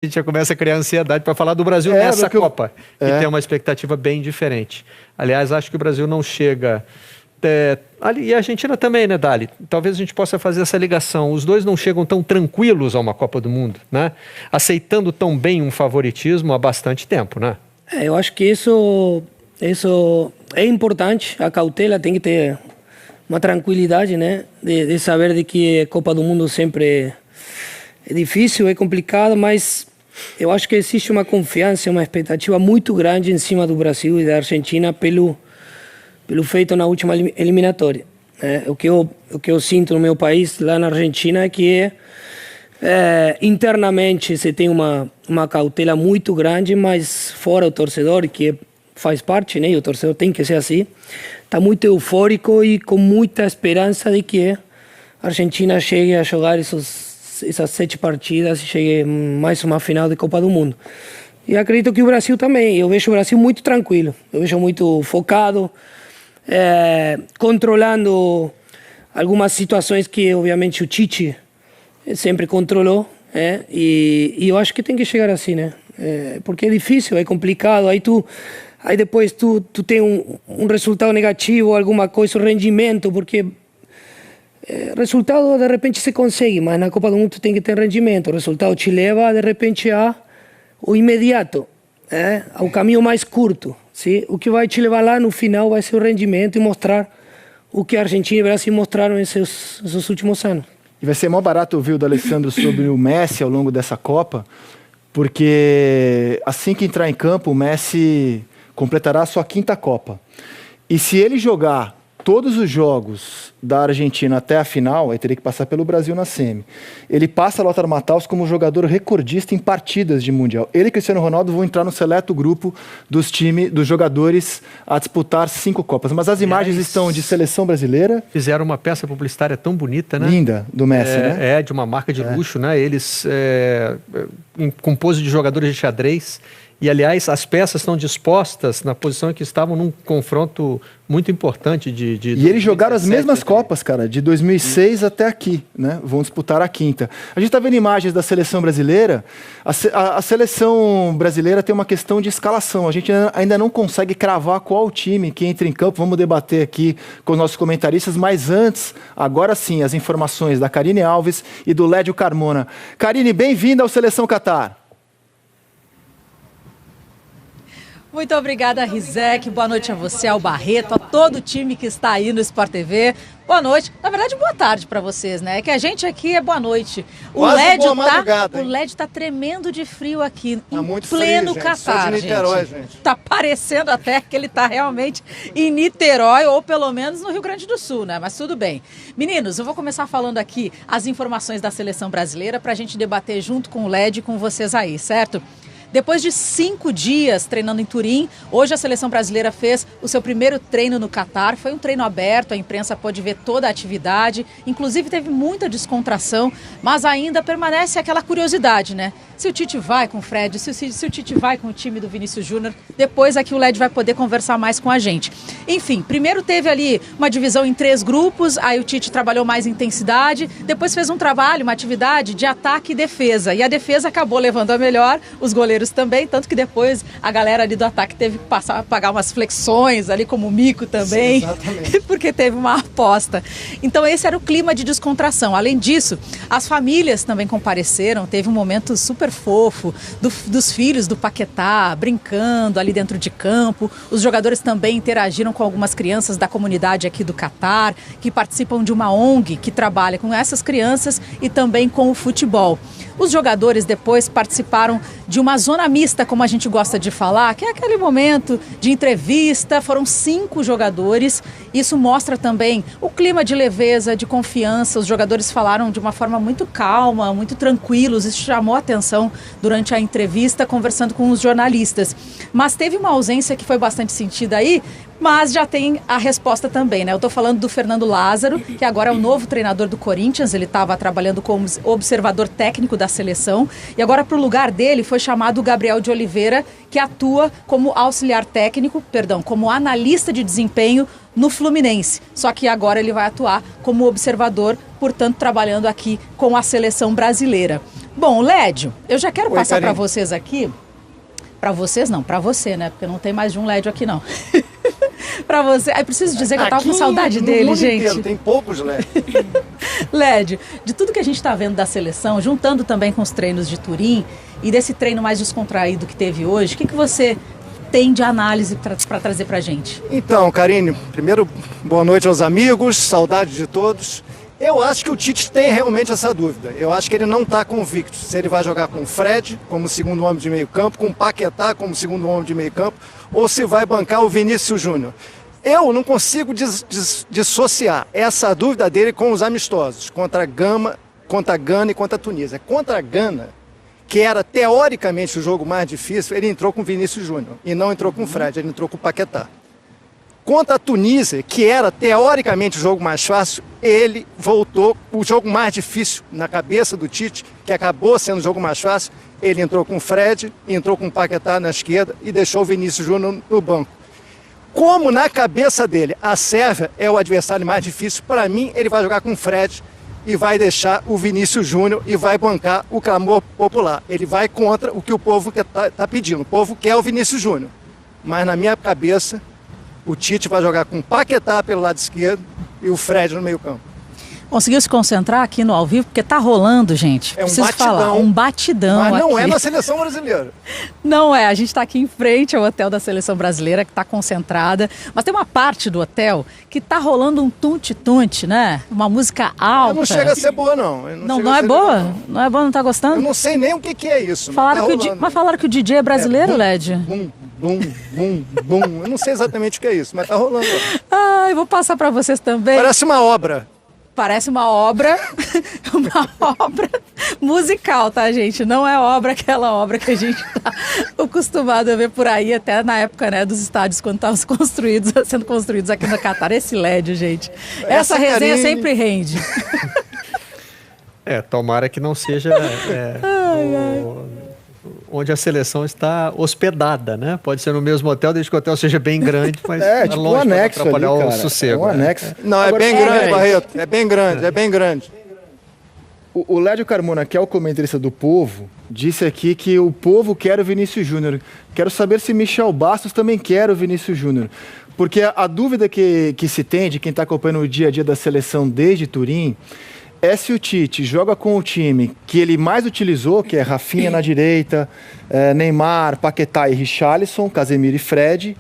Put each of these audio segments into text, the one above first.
A gente já começa a criar ansiedade para falar do Brasil nessa Copa, que tem uma expectativa bem diferente. Aliás, acho que o Brasil não chega... e a Argentina também, né, Dali? Talvez a gente possa fazer essa ligação. Os dois não chegam tão tranquilos a uma Copa do Mundo, né? Aceitando tão bem um favoritismo há bastante tempo, né? Eu acho que isso é importante. A cautela tem que ter uma tranquilidade, né? De saber de que a Copa do Mundo sempre é difícil, é complicado, mas eu acho que existe uma confiança, uma expectativa muito grande em cima do Brasil e da Argentina pelo feito na última eliminatória. O que eu sinto no meu país, lá na Argentina, é que internamente você tem uma cautela muito grande, mas fora o torcedor, que faz parte, né? E o torcedor tem que ser assim, está muito eufórico e com muita esperança de que a Argentina chegue a jogar essas 7 partidas e chegue mais uma final de Copa do Mundo. E acredito que o Brasil também. Eu vejo o Brasil muito tranquilo, eu vejo muito focado, controlando algumas situações que, obviamente, o Tite sempre controlou, e eu acho que tem que chegar assim, né? Porque é difícil, é complicado. Aí depois tu tem um resultado negativo, alguma coisa, um rendimento, porque resultado de repente se consegue, mas na Copa do Mundo tu tem que ter rendimento. O resultado te leva de repente ao imediato, ao caminho mais curto. Sim? O que vai te levar lá no final vai ser o rendimento e mostrar o que a Argentina e o Brasil mostraram nesses últimos anos. E vai ser mó barato ouvir o do Alessandro sobre o Messi ao longo dessa Copa, porque assim que entrar em campo, o Messi completará a sua 5ª Copa. E se ele jogar todos os jogos da Argentina até a final, aí teria que passar pelo Brasil na semi. Ele passa Lothar Matthaus como jogador recordista em partidas de Mundial. Ele e Cristiano Ronaldo vão entrar no seleto grupo dos jogadores a disputar 5 Copas. Mas as imagens estão de seleção brasileira. Fizeram uma peça publicitária tão bonita, né? Linda, do Messi, né? De uma marca de luxo, né? Eles com pose de jogadores de xadrez. E, aliás, as peças estão dispostas na posição em que estavam num confronto muito importante de E eles jogaram as mesmas Copas, cara, de 2006 até aqui, né? Vão disputar a 5ª. A gente está vendo imagens da seleção brasileira. A seleção brasileira tem uma questão de escalação. A gente ainda não consegue cravar qual time que entra em campo. Vamos debater aqui com os nossos comentaristas. Mas antes, agora sim, as informações da Karine Alves e do Lédio Carmona. Karine, bem-vinda ao Seleção Qatar. Muito obrigada, Rizek. Boa noite a você, ao Barreto, a todo o time que está aí no Sport TV. Boa noite. Na verdade, boa tarde para vocês, né? É que a gente aqui é boa noite. O Lédio tá tremendo de frio aqui, em pleno Qatar, gente. Tá parecendo até que ele tá realmente em Niterói, ou pelo menos no Rio Grande do Sul, né? Mas tudo bem. Meninos, eu vou começar falando aqui as informações da seleção brasileira para a gente debater junto com o Lédio e com vocês aí, certo? Depois de 5 dias treinando em Turim, hoje a seleção brasileira fez o seu primeiro treino no Qatar. Foi um treino aberto, a imprensa pôde ver toda a atividade. Inclusive teve muita descontração, mas ainda permanece aquela curiosidade, né? Se o Tite vai com o Fred, se o Tite vai com o time do Vinícius Júnior, depois aqui o Led vai poder conversar mais com a gente. Enfim, primeiro teve ali uma divisão em 3 grupos, aí o Tite trabalhou mais intensidade, depois fez um trabalho, uma atividade de ataque e defesa. E a defesa acabou levando a melhor, os goleiros também, tanto que depois a galera ali do ataque teve que pagar umas flexões ali, como o Mico também, sim, porque teve uma aposta. Então esse era o clima de descontração. Além disso, as famílias também compareceram, teve um momento super fofo dos filhos do Paquetá brincando ali dentro de campo. Os jogadores também interagiram com algumas crianças da comunidade aqui do Qatar, que participam de uma ONG que trabalha com essas crianças e também com o futebol. Os jogadores depois participaram de uma zona mista, como a gente gosta de falar, que é aquele momento de entrevista. Foram 5 jogadores. Isso mostra também o clima de leveza, de confiança. Os jogadores falaram de uma forma muito calma, muito tranquilos. Isso chamou a atenção durante a entrevista, conversando com os jornalistas. Mas teve uma ausência que foi bastante sentida aí, mas Mas já tem a resposta também, né? Eu tô falando do Fernando Lázaro, que agora é o novo treinador do Corinthians. Ele estava trabalhando como observador técnico da seleção. E agora, para o lugar dele, foi chamado o Gabriel de Oliveira, que atua como auxiliar técnico, como analista de desempenho no Fluminense. Só que agora ele vai atuar como observador, portanto, trabalhando aqui com a seleção brasileira. Bom, Lédio, eu já quero passar para vocês aqui. Para vocês não, para você, né? Porque não tem mais de um Lédio aqui, não. Para você. Eu preciso dizer que eu tava com saudade dele, gente. Inteiro, tem poucos Lédio. Lédio, de tudo que a gente está vendo da seleção, juntando também com os treinos de Turim e desse treino mais descontraído que teve hoje, o que você tem de análise para trazer para a gente? Então, Karine, primeiro, boa noite aos amigos, saudade de todos. Eu acho que o Tite tem realmente essa dúvida. Eu acho que ele não está convicto se ele vai jogar com o Fred como segundo homem de meio campo, com o Paquetá como segundo homem de meio campo, ou se vai bancar o Vinícius Júnior. Eu não consigo dissociar essa dúvida dele com os amistosos, contra a Gana e contra a Tunísia. Contra a Gana, que era teoricamente o jogo mais difícil, ele entrou com o Vinícius Júnior e não entrou com o Fred, ele entrou com o Paquetá. Contra a Tunísia, que era teoricamente o jogo mais fácil, ele voltou, o jogo mais difícil na cabeça do Tite, que acabou sendo o jogo mais fácil, ele entrou com o Fred, entrou com o Paquetá na esquerda e deixou o Vinícius Júnior no banco. Como na cabeça dele a Sérvia é o adversário mais difícil, para mim ele vai jogar com o Fred e vai deixar o Vinícius Júnior e vai bancar o clamor popular. Ele vai contra o que o povo está pedindo. O povo quer o Vinícius Júnior. Mas na minha cabeça, o Tite vai jogar com o Paquetá pelo lado esquerdo e o Fred no meio campo. Conseguiu se concentrar aqui no ao vivo? Porque tá rolando, gente. É um Preciso batidão. falar, um batidão. Mas não aqui. é na seleção brasileira. Não é, a gente está aqui em frente ao hotel da seleção brasileira, que está concentrada. Mas tem uma parte do hotel que tá rolando um tunte-tunte, né? Uma música alta. Não chega a ser boa, não. Não é boa? Legal. Não é boa, não tá gostando? Eu não sei nem o que é isso. Falaram mas falaram que o DJ é brasileiro, Lédio? Bum, bum, bum. Eu não sei exatamente o que é isso, mas tá rolando. Ai, vou passar para vocês também. Parece uma obra. Parece uma obra musical, tá, gente? Não é aquela obra que a gente tá acostumado a ver por aí, até na época, né, dos estádios, quando estavam sendo construídos aqui no Catar. Esse Lédio, gente. Essa resenha sempre rende. Tomara que não seja onde a seleção está hospedada, né? Pode ser no mesmo hotel, desde que o hotel seja bem grande, mas tipo longe um anexo para atrapalhar ali, o sossego. Um anexo. Não, é bem grande, Barreto. É bem grande, é bem grande. O Lédio Carmona, que é o comentarista do Povo, disse aqui que o Povo quer o Vinícius Júnior. Quero saber se Michel Bastos também quer o Vinícius Júnior. Porque a dúvida que se tem de quem está acompanhando o dia a dia da seleção desde Turim é se o Tite joga com o time que ele mais utilizou, que é Rafinha na direita, Neymar, Paquetá e Richarlison, Casemiro e Fred,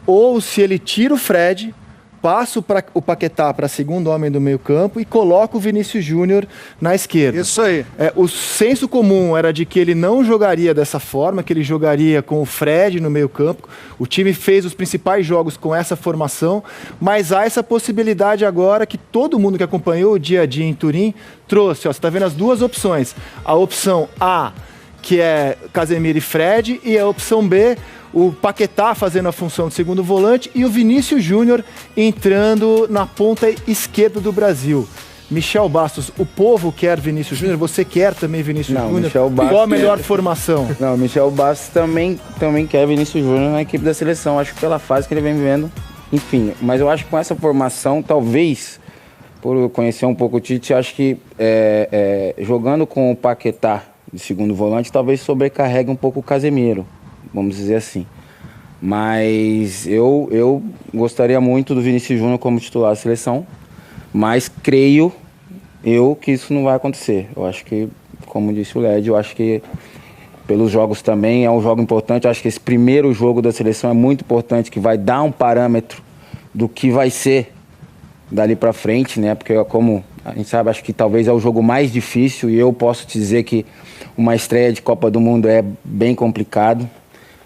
ou se ele tira o Fred, passa o Paquetá para segundo homem do meio campo e coloca o Vinícius Júnior na esquerda. Isso aí. O senso comum era de que ele não jogaria dessa forma, que ele jogaria com o Fred no meio campo. O time fez os principais jogos com essa formação, mas há essa possibilidade agora que todo mundo que acompanhou o dia a dia em Turim trouxe. Você está vendo as duas opções. A opção A, que é Casemiro e Fred, e a opção B, o Paquetá fazendo a função de segundo volante e o Vinícius Júnior entrando na ponta esquerda do Brasil. Michel Bastos, o Povo quer Vinícius Júnior? Você quer também Vinícius Júnior? Qual a melhor formação? Não, Michel Bastos também quer Vinícius Júnior na equipe da seleção. Acho que pela fase que ele vem vivendo, enfim. Mas eu acho que com essa formação, talvez, por eu conhecer um pouco o Tite, acho que jogando com o Paquetá de segundo volante, talvez sobrecarregue um pouco o Casemiro. Vamos dizer assim. Mas eu gostaria muito do Vinícius Júnior como titular da seleção, mas creio que isso não vai acontecer. Eu acho que, como disse o Lédio, eu acho que pelos jogos também é um jogo importante. Eu acho que esse primeiro jogo da seleção é muito importante, que vai dar um parâmetro do que vai ser dali para frente, né? Porque como a gente sabe, acho que talvez é o jogo mais difícil e eu posso te dizer que uma estreia de Copa do Mundo é bem complicado.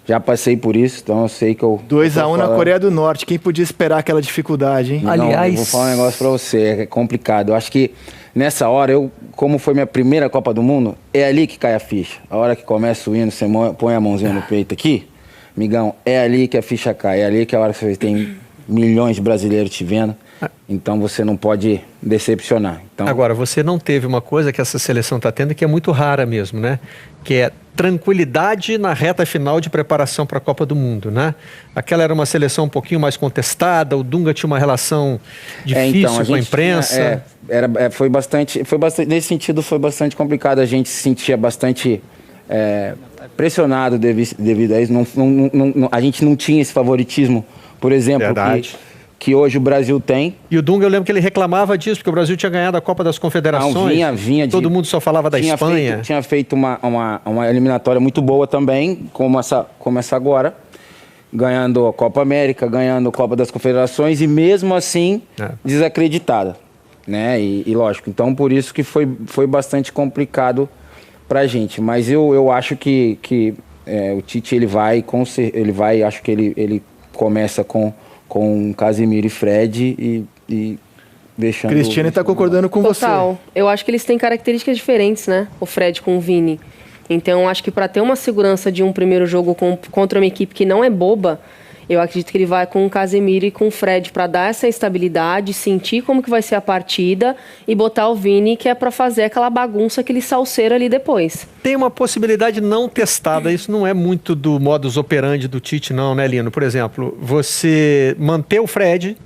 Já passei por isso, então eu sei que eu... 2-1 na Coreia do Norte. Quem podia esperar aquela dificuldade, hein? Não, Aliás... eu vou falar um negócio pra você, é complicado. Eu acho que nessa hora, como foi minha primeira Copa do Mundo, é ali que cai a ficha. A hora que começa o hino, você põe a mãozinha no peito aqui, migão, é ali que a ficha cai. É ali que é a hora que você tem milhões de brasileiros te vendo. Então você não pode decepcionar. Então... Agora, você não teve uma coisa que essa seleção está tendo que é muito rara mesmo, né? Que é tranquilidade na reta final de preparação para a Copa do Mundo, né? Aquela era uma seleção um pouquinho mais contestada, o Dunga tinha uma relação difícil com a imprensa. Foi bastante, nesse sentido foi bastante complicado, a gente se sentia bastante pressionado devido a isso, a gente não tinha esse favoritismo, por exemplo, que hoje o Brasil tem. E o Dunga, eu lembro que ele reclamava disso, porque o Brasil tinha ganhado a Copa das Confederações. Não, vinha todo mundo só falava da Espanha. Tinha feito uma eliminatória muito boa também, como essa agora, ganhando a Copa América, ganhando a Copa das Confederações e mesmo assim desacreditada, né? E lógico, então por isso que foi bastante complicado pra gente. Mas eu acho que o Tite acho que ele começa com Casemiro e Fred e deixando... Cristiane está concordando com você. Total. Eu acho que eles têm características diferentes, né? O Fred com o Vini. Então, acho que para ter uma segurança de um primeiro jogo contra uma equipe que não é boba, eu acredito que ele vai com o Casemiro e com o Fred para dar essa estabilidade, sentir como que vai ser a partida e botar o Vini, que é para fazer aquela bagunça, aquele salseiro ali depois. Tem uma possibilidade não testada, isso não é muito do modus operandi do Tite não, né, Lino? Por exemplo, você manter o Fred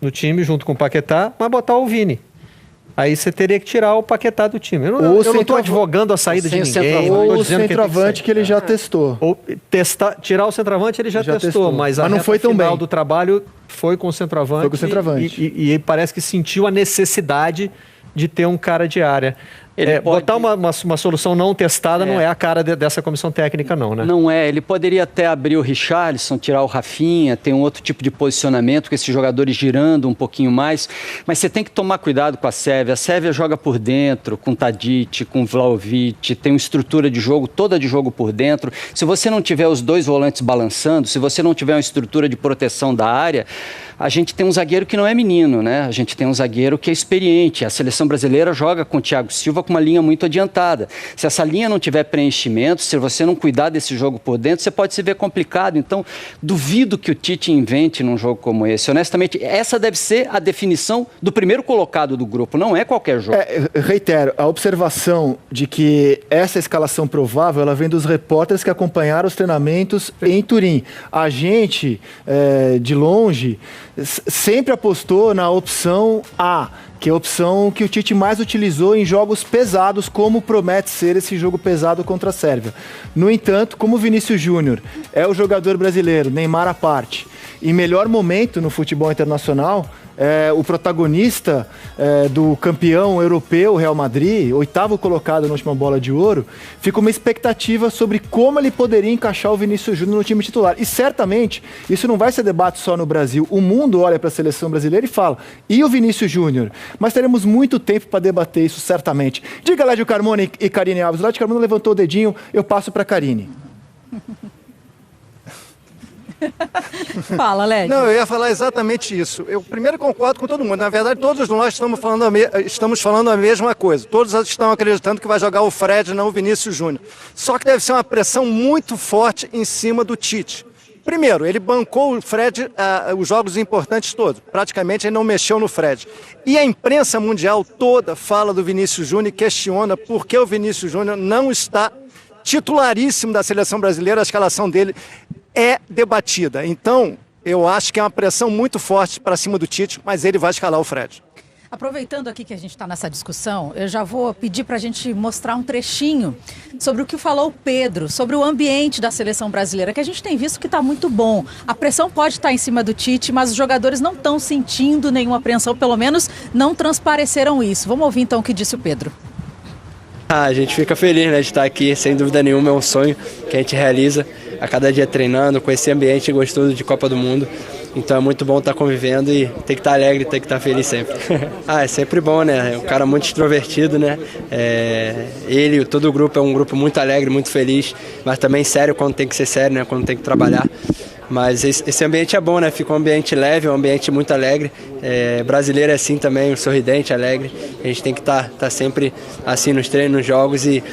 no time junto com o Paquetá, mas botar o Vini. Aí você teria que tirar o Paquetá do time. Eu não estou advogando a saída de ninguém. Ou o centroavante que ele já testou. Ou tirar o centroavante ele já testou, mas a não foi tão final bem. Do trabalho foi com o centroavante. Foi com o centroavante. E parece que sentiu a necessidade de ter um cara de área. Botar uma solução não testada não é a cara dessa comissão técnica não, né? Não é. Ele poderia até abrir o Richarlison, tirar o Rafinha, ter um outro tipo de posicionamento, com esses jogadores girando um pouquinho mais. Mas você tem que tomar cuidado com a Sérvia. A Sérvia joga por dentro, com Tadic, com Vlahovic, tem uma estrutura de jogo, toda de jogo por dentro. Se você não tiver os dois volantes balançando, se você não tiver uma estrutura de proteção da área, a gente tem um zagueiro que não é menino, né? A gente tem um zagueiro que é experiente. A seleção brasileira joga com o Thiago Silva com uma linha muito adiantada. Se essa linha não tiver preenchimento, se você não cuidar desse jogo por dentro, você pode se ver complicado. Então, duvido que o Tite invente num jogo como esse. Honestamente, essa deve ser a definição do primeiro colocado do grupo, não é qualquer jogo. Reitero, a observação de que essa escalação provável, ela vem dos repórteres que acompanharam os treinamentos em Turim. A gente, de longe, sempre apostou na opção A, que é a opção que o Tite mais utilizou em jogos pesados, como promete ser esse jogo pesado contra a Sérvia. No entanto, como o Vinícius Júnior é o jogador brasileiro, Neymar à parte, em melhor momento no futebol internacional, o protagonista do campeão europeu, Real Madrid, 8º colocado na última bola de ouro, fica uma expectativa sobre como ele poderia encaixar o Vinícius Júnior no time titular. E certamente, isso não vai ser debate só no Brasil. O mundo olha para a seleção brasileira e fala, e o Vinícius Júnior? Mas teremos muito tempo para debater isso, certamente. Diga, Lédio Carmona e Karine Alves. O Lédio Carmona levantou o dedinho, eu passo para a Karine. Fala, Lédio. Não, eu ia falar exatamente isso. Eu primeiro concordo com todo mundo. Na verdade, todos nós estamos falando a mesma coisa. Todos estão acreditando que vai jogar o Fred, não o Vinícius Júnior. Só que deve ser uma pressão muito forte em cima do Tite. Primeiro, ele bancou o Fred os jogos importantes todos. Praticamente ele não mexeu no Fred. E a imprensa mundial toda fala do Vinícius Júnior e questiona por que o Vinícius Júnior não está titularíssimo da seleção brasileira. A escalação dele é debatida. Então, eu acho que é uma pressão muito forte para cima do Tite, mas ele vai escalar o Fred. Aproveitando aqui que a gente está nessa discussão, eu já vou pedir para a gente mostrar um trechinho sobre o que falou o Pedro, sobre o ambiente da seleção brasileira, que a gente tem visto que está muito bom. A pressão pode estar em cima do Tite, mas os jogadores não estão sentindo nenhuma apreensão, pelo menos não transpareceram isso. Vamos ouvir então o que disse o Pedro. A gente fica feliz, né, de estar aqui, sem dúvida nenhuma, é um sonho que a gente realiza a cada dia treinando, com esse ambiente gostoso de Copa do Mundo. Então é muito bom estar convivendo e tem que estar alegre, tem que estar feliz sempre. É sempre bom, né? É um cara muito extrovertido, né? Ele e todo o grupo é um grupo muito alegre, muito feliz, mas também sério quando tem que ser sério, né? Quando tem que trabalhar. Mas esse ambiente é bom, né? Fica um ambiente leve, um ambiente muito alegre. Brasileiro é assim também, um sorridente, alegre. A gente tem que estar sempre assim nos treinos, nos jogos e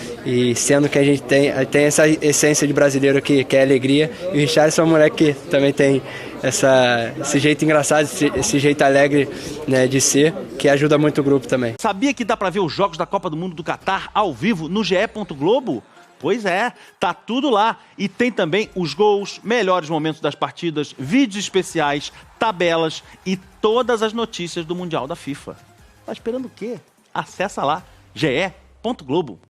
sendo que a gente tem essa essência de brasileiro que é alegria. E o Richarlison é um moleque que também tem esse jeito engraçado, esse jeito alegre, né, de ser, que ajuda muito o grupo também. Sabia que dá para ver os jogos da Copa do Mundo do Catar ao vivo no ge.globo? Pois é, tá tudo lá. E tem também os gols, melhores momentos das partidas, vídeos especiais, tabelas e todas as notícias do Mundial da FIFA. Tá esperando o quê? Acessa lá, ge.globo.